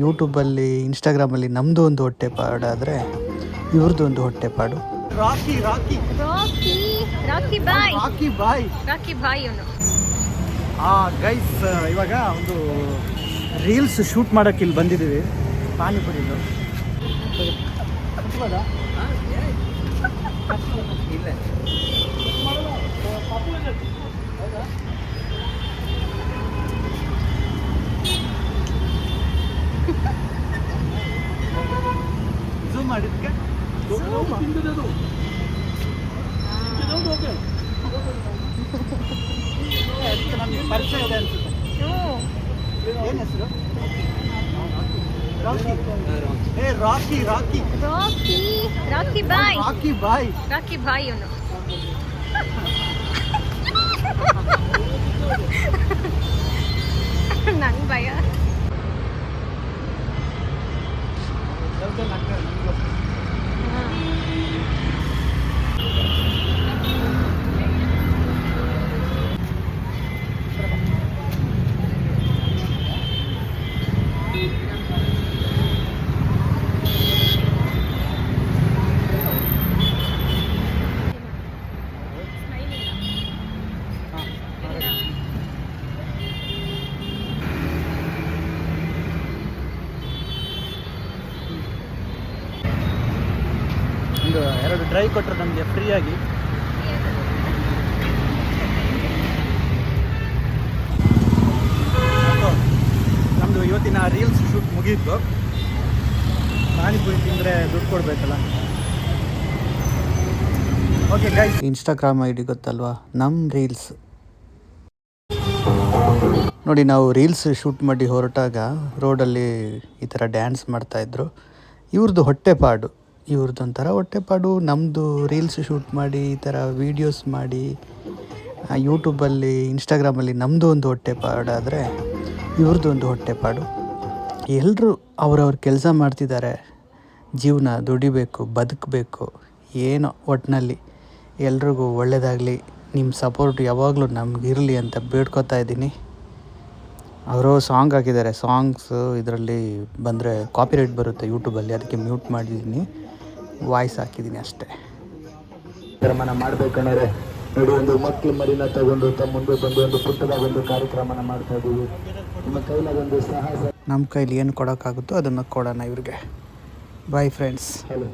ಯೂಟ್ಯೂಬಲ್ಲಿ ಇನ್ಸ್ಟಾಗ್ರಾಮಲ್ಲಿ ನಮ್ಮದು ಒಂದು ಹೊಟ್ಟೆಪಾಡಾದರೆ ಇವ್ರದ್ದು ಒಂದು ಹೊಟ್ಟೆಪಾಡು. ರಾಕಿ ರಾಕಿ ರಾಕಿ ರಾಕಿ ಬಾಯ್ ರಾಕಿ ಬಾಯ್ ರಾಕಿ ಬಾಯ್ ಅವನು. ಗೈಸ್, ಇವಾಗ ಒಂದು ರೀಲ್ಸ್ ಶೂಟ್ ಮಾಡೋಕ್ಕೆ ಇಲ್ಲಿ ಬಂದಿದ್ದೀವಿ. ಪಾನಿಪುರಿದು ಇಲ್ಲ ಝೂಮ್ ಮಾಡಿದ್ಕೆ ನಮಗೆ ಪರಿಚಯ ಇದೆ ಅನ್ಸುತ್ತೆ. ಏನು ಹೆಸರು? ರಾಕಿ ರಾಕಿ ರಾಕಿ ರಾಕಿ ರಾಕಿ ಬಾಯ್ ರಾಕಿ ಬಾಯ್ ರಾಕಿ ಬಾಯ್ ಅವನು. ನಂಗೆ ಭಯ. ಒಂದು 2 ಡ್ರೈ ಕೊಟ್ಟರು ನಮಗೆ ಫ್ರೀಯಾಗಿ. ನಮ್ಮದು ಇವತ್ತಿನ ರೀಲ್ಸ್ ಶೂಟ್ ಮುಗಿಯಿತು. ಪಾನಿಪುರಿ ತಿಂದರೆ ದುಡ್ಡು ಕೊಡಬೇಕಲ್ಲ. Okay guys, Instagram I D ಗೊತ್ತಲ್ವಾ, ನಮ್ಮ ರೀಲ್ಸ್ ನೋಡಿ. ನಾವು ರೀಲ್ಸ್ ಶೂಟ್ ಮಾಡಿ ಹೊರಟಾಗ ರೋಡಲ್ಲಿ ಈ ಥರ ಡ್ಯಾನ್ಸ್ ಮಾಡ್ತಾಯಿದ್ರು. ಇವ್ರದ್ದು ಹೊಟ್ಟೆಪಾಡು, ಇವ್ರದ್ದೊಂಥರ ಹೊಟ್ಟೆಪಾಡು. ನಮ್ಮದು ರೀಲ್ಸ್ ಶೂಟ್ ಮಾಡಿ ಈ ಥರ ವೀಡಿಯೋಸ್ ಮಾಡಿ ಯೂಟ್ಯೂಬಲ್ಲಿ ಇನ್ಸ್ಟಾಗ್ರಾಮಲ್ಲಿ ನಮ್ಮದು ಒಂದು ಹೊಟ್ಟೆಪಾಡಾದರೆ ಇವ್ರದ್ದು ಒಂದು ಹೊಟ್ಟೆಪಾಡು. ಎಲ್ಲರೂ ಅವ್ರವ್ರ ಕೆಲಸ ಮಾಡ್ತಿದ್ದಾರೆ, ಜೀವನ ದುಡಿಬೇಕು, ಬದುಕಬೇಕು, ಏನೋ ಒಟ್ಟಿನಲ್ಲಿ ಎಲ್ರಿಗೂ ಒಳ್ಳೆಯದಾಗಲಿ. ನಿಮ್ಮ ಸಪೋರ್ಟ್ ಯಾವಾಗಲೂ ನಮಗಿರಲಿ ಅಂತ ಬೇಡ್ಕೊತಾ ಇದ್ದೀನಿ. ಅವರು ಸಾಂಗ್ ಹಾಕಿದ್ದಾರೆ. ಸಾಂಗ್ಸು ಇದರಲ್ಲಿ ಬಂದರೆ ಕಾಪಿರೈಟ್ ಬರುತ್ತೆ ಯೂಟ್ಯೂಬಲ್ಲಿ, ಅದಕ್ಕೆ ಮ್ಯೂಟ್ ಮಾಡಿದ್ದೀನಿ, ವಾಯ್ಸ್ ಹಾಕಿದ್ದೀನಿ ಅಷ್ಟೇ. ಕಾರ್ಯಕ್ರಮನ ಮಾಡಬೇಕಂದ್ರೆ ನೋಡಿ, ಒಂದು ಮಕ್ಕಳು ಮರಿನ ತಗೊಂಡು ತಮ್ಮ ಮುಂದೆ ಬಂದು ಒಂದು ಪುಟ್ಟದ ಒಂದು ಕಾರ್ಯಕ್ರಮನ ಮಾಡ್ತಾ ಇದ್ದೀವಿ. ನಿಮ್ಮ ಕೈಲಾಗೊಂದು ಸಾಹಸ, ನಮ್ಮ ಕೈಲಿ ಏನು ಕೊಡೋಕ್ಕಾಗುತ್ತೋ ಅದನ್ನು ಕೊಡೋಣ ಇವ್ರಿಗೆ. Bye friends. ಹಲೋ.